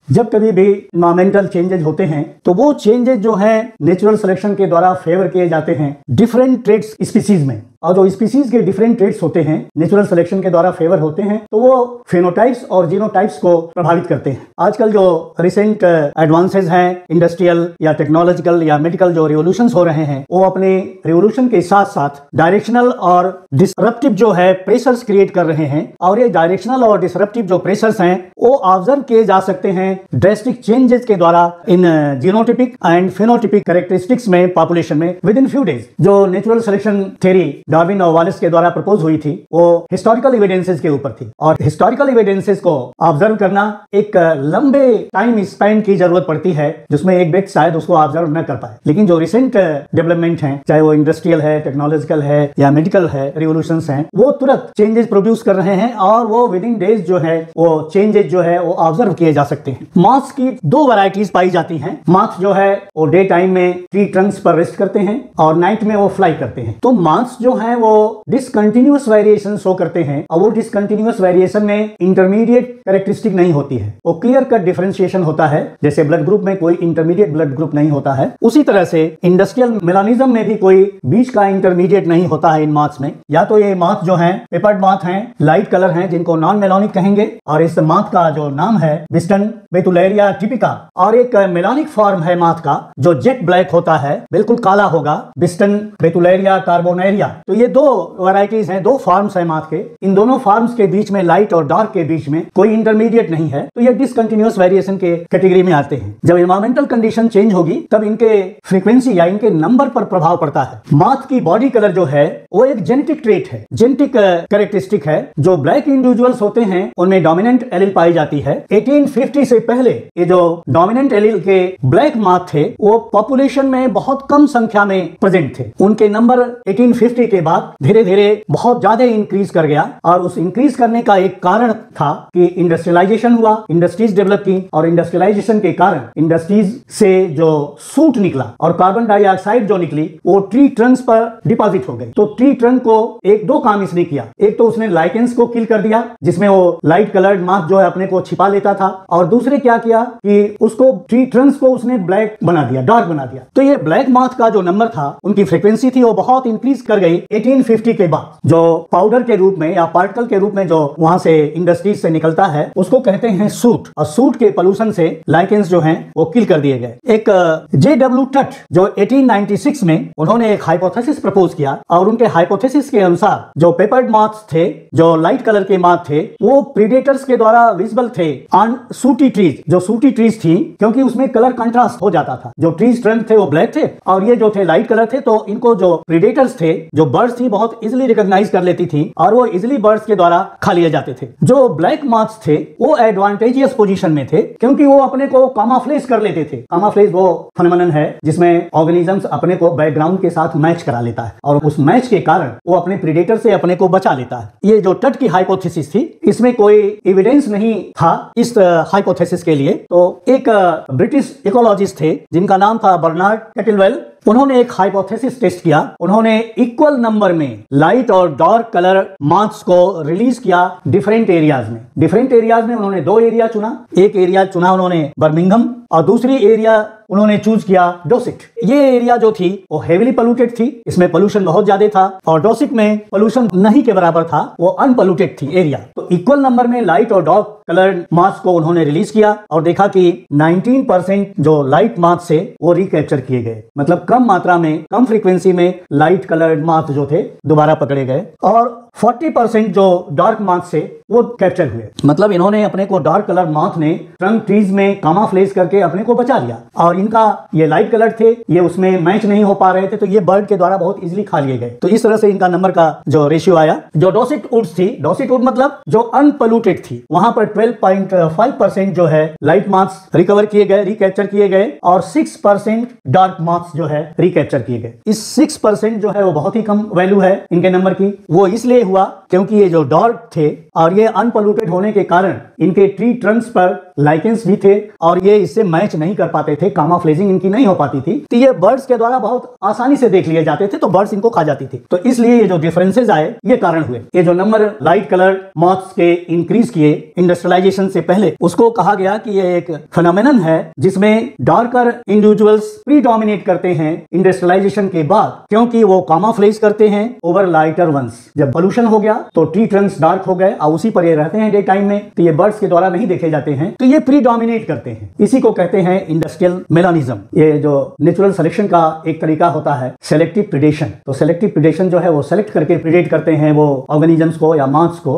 जब कभी भी इन्वायरमेंटल चेंजेज होते हैं तो वो चेंजेज जो है नेचुरल सिलेक्शन के द्वारा फेवर किए जाते हैं डिफरेंट ट्रेड्स स्पीसीज में, और जो स्पीसीज के डिफरेंट ट्रेड्स होते हैं नेचुरल सिलेक्शन के द्वारा फेवर होते हैं तो वो फेनोटाइप्स और जीनोटाइप्स को प्रभावित करते हैं। आजकल जो रिसेंट एडवांसेस हैं इंडस्ट्रियल या टेक्नोलॉजिकल या मेडिकल जो रिवोल्यूशंस हो रहे हैं वो अपने रिवोल्यूशन के साथ साथ डायरेक्शनल और डिसरप्टिव जो है प्रेशर्स क्रिएट कर रहे हैं, और ये डायरेक्शनल और डिसरप्टिव जो प्रेशर्स हैं वो ऑब्जर्व किए जा सकते हैं ड्रेस्टिक चेंजेस के द्वारा इन जीनोटिपिक एंड फेनोटिपिक कैरेक्टरिस्टिक्स में पॉपुलेशन में विद इन फ्यू डेज। जो नेचुरल सिलेक्शन थ्योरी डार्विन और वालिस के द्वारा प्रपोज हुई थी वो हिस्टोरिकल एविडेंसेस के ऊपर थी, और हिस्टोरिकल एविडेंसेस को ऑब्जर्व करना एक लंबे टाइम स्पैन की जरूरत पड़ती है जिसमें एक व्यक्ति शायद उसको ऑब्जर्व न कर पाए। लेकिन जो रिसेंट डेवलपमेंट है, चाहे वो इंडस्ट्रियल है, टेक्नोलॉजिकल है या मेडिकल है, रिवोल्यूशंस हैं, वो तुरंत चेंजेस प्रोड्यूस कर रहे हैं और वो विद इन डेज जो है वो चेंजेस जो है वो ऑब्जर्व किए जा सकते हैं। मॉथ्स की दो वैरायटीज पाई जाती हैं। मॉथ जो है वो डे टाइम में ट्री ट्रंक्स पर रेस्ट करते हैं और नाइट में वो फ्लाई करते हैं। तो मॉथ्स जो है वो डिसकंटिन्यूअस वेरिएशन शो करते हैं, और वो डिसकंटिन्यूअस वेरिएशन में इंटरमीडिएट कैरेक्टरिस्टिक नहीं होती है, वो क्लियर कट डिफरेंशिएशन होता है। जैसे ब्लड ग्रुप में कोई इंटरमीडिएट ब्लड ग्रुप नहीं होता है, उसी तरह से इंडस्ट्रियल मेलानिज्म में भी कोई बीच का इंटरमीडिएट नहीं होता है इन मॉथ्स में। या तो ये मॉथ जो है पेपर्ड मॉथ हैं, लाइट कलर हैं जिनको नॉन मेलानिक कहेंगे, और इस मॉथ का जो नाम है बिस्टन बेतुलेरिया टिपिका, और एक मेलानिक फॉर्म है मॉथ का जो जेट ब्लैक होता है, बिल्कुल काला होगा, बिस्टन बेतुलेरिया कार्बोनेरिया। तो ये दो वैरायटीज हैं, दो फॉर्म्स हैं मॉथ के। इन दोनों फॉर्म्स के बीच में लाइट और डार्क के बीच में कोई इंटरमीडिएट नहीं है, तो ये डिसकंटिन्यूअस वेरिएशन के कैटेगरी में आते हैं। जब एनवायरमेंटल कंडीशन चेंज होगी तब इनके फ्रीक्वेंसी या इनके नंबर पर प्रभाव पड़ता है। मॉथ की बॉडी कलर जो है वो एक जेनेटिक ट्रेट है, जेनेटिक कैरेक्टरिस्टिक है। जो ब्लैक इंडिविजुअल्स होते हैं उनमें डोमिनेंट एलील पाई जाती है। 1850 से पहले ये जो डोमिनेंट एलील के ब्लैक मॉथ थे वो पॉपुलेशन में बहुत कम संख्या में प्रेजेंट थे। उनके नंबर 1850 के बाद धीरे धीरे बहुत ज्यादा इंक्रीज कर गया, और उस इंक्रीज करने का एक कारण था कि इंडस्ट्रियलाइजेशन हुआ, इंडस्ट्रीज डेवलप की, और इंडस्ट्रियलाइजेशन के कारण इंडस्ट्रीज से जो सूट निकला और कार्बन डाइऑक्साइड जो निकली वो ट्री ट्रंक्स पर डिपॉजिट हो गई। तो ट्री ट्रंक को एक दो काम इसने किया, एक तो उसने लाइकेंस को किल कर दिया जिसमें वो लाइट कलर्ड मॉथ जो है अपने को छिपा लेता था, और दूसरे क्या किया कि उसको ट्री ट्रंक्स को उसने ब्लैक बना दिया, डार्क बना दिया। तो ये ब्लैक मॉथ का जो नंबर था, उनकी फ्रीक्वेंसी थी, वो बहुत इंक्रीज कर गई 1850 के बाद। जो पाउडर के रूप में या पार्टिकल के रूप में जो वहां से इंडस्ट्रीज से निकलता है उसको कहते हैं सूट, और सूट के पोल्यूशन से लाइकेंस जो हैं वो किल कर दिए गए। एक J.W. टट जो 1896 में उन्होंने एक हाइपोथेसिस प्रपोज किया, और उनके हाइपोथेसिस के अनुसार जो पेपर्ड मॉथ्स थे, जो लाइट कलर के मॉथ थे, वो प्रीडेटर्स के द्वारा विजिबल थे ऑन सूटी ट्रीज। जो सूटी ट्रीज थी क्योंकि उसमें कलर कंट्रास्ट हो जाता था, जो ट्रीज ट्रंक थे वो ब्लैक थे और ये जो थे लाइट कलर थे, तो इनको जो प्रीडेटर्स थे, जो बर्ड्स थी, बहुत इजिली रिकॉग्नाइज कर लेती थी और वो इजिली बर्ड्स के द्वारा खा लिए जाते थे। जो ब्लैक मॉथ्स थे वो एडवांटेजियस पोजीशन में थे क्योंकि वो अपने को कामाफ्लेज कर लेते थे। कामाफ्लेज वो फेनोमेनन है जिसमें ऑर्गेनिजम्स अपने को बैकग्राउंड के साथ मैच करा लेता है, और उस मैच के कारण वो अपने प्रीडेटर से अपने को बचा लेता है। ये जो टट की हाइपोथेसिस थी, इसमें कोई एविडेंस नहीं था इस हाइपोथेसिस के लिए। तो एक ब्रिटिश इकोलॉजिस्ट थे जिनका नाम था बर्नार्ड कैटलवेल, उन्होंने एक हाइपोथेसिस टेस्ट किया। उन्होंने इक्वल नंबर में लाइट और डार्क कलर मॉथ्स को रिलीज किया डिफरेंट एरियाज में। डिफरेंट एरियाज में उन्होंने दो एरिया चुना, एक एरिया चुना उन्होंने बर्मिंघम और दूसरी एरिया उन्होंने चूज किया डोसिट। ये एरिया जो थी वो हेवीली पोल्यूटेड थी, इसमें पोल्यूशन बहुत ज्यादा था, और डोसिट में पोल्यूशन नहीं के बराबर था, वो अनपोल्यूटेड थी एरिया। तो इक्वल नंबर में लाइट और डार्क कलर मॉथ्स को उन्होंने रिलीज किया और देखा कि 19% जो लाइट मॉथ्स से वो रिकैप्चर किए गए, मतलब कम मात्रा में, कम फ्रीक्वेंसी में लाइट कलर्ड मॉथ जो थे दोबारा पकड़े गए, और 40% जो डार्क मॉथ से वो कैप्चर हुए। मतलब इन्होंने अपने को डार्क कलर मॉथ ने ट्रंक ट्रीज में कामाफ्लेज करके अपने को बचा लिया, और इनका ये लाइट कलर थे, ये उसमें मैच नहीं हो पा रहे थे, तो ये बर्ड के द्वारा बहुत इजीली खा लिए गए। तो इस तरह से इनका नंबर का जो रेशियो आया। जो डोसिट वुड्स थी, डोसिट वुड मतलब जो अनपोल्यूटेड थी, वहां पर 12.5% जो है लाइट मॉथ्स रिकवर किए गए, रिकैप्चर किए गए, और 6% डार्क मॉथ्स जो है रिकैप्चर किए गए। इस 6% जो है वो बहुत ही कम वैल्यू है इनके नंबर की। वो इसलिए हुआ क्योंकि ये जो डार्क थे और ये अनपोल्यूटेड होने के कारण इनके ट्री ट्रंक्स पर लाइकेंस भी थे, और ये इससे मैच नहीं कर पाते थे, कामाफ्लेजिंग इनकी नहीं हो पाती थी, तो ये बर्ड्स के द्वारा बहुत आसानी से देख लिए जाते थे, तो बर्ड्स इनको खा जाती थी। तो इसलिए ये जो डिफरेंसेस आए ये कारण हुए। ये जो नंबर लाइट कलर मॉथ्स के इंक्रीज किए इंडस्ट्रियलाइजेशन से पहले, उसको कहा गया कि ये एक फिनोमेनन है जिसमें डार्कर इंडिविजुअल्स प्रीडोमिनेट करते हैं इंडस्ट्रियलाइजेशन के बाद, क्योंकि वो कामाफ्लेज करते हैं ओवर लाइटर वंस। जब पोल्यूशन हो गया तो ट्री ट्रंक्स डार्क हो गए और उसी पर ये रहते हैं डे टाइम में, तो ये बर्ड्स के द्वारा नहीं देखे जाते हैं, तो ये प्रीडोमिनेट करते हैं। इसी को कहते हैं इंडस्ट्रियल मेलानिज्म। ये जो नेचुरल सिलेक्शन का एक तरीका होता है सेलेक्टिव प्रिडेशन। तो सेलेक्टिव प्रिडेशन जो है वो सेलेक्ट करके प्रिडेट करते हैं वो ऑर्गेनिजम्स को या मॉथ्स को,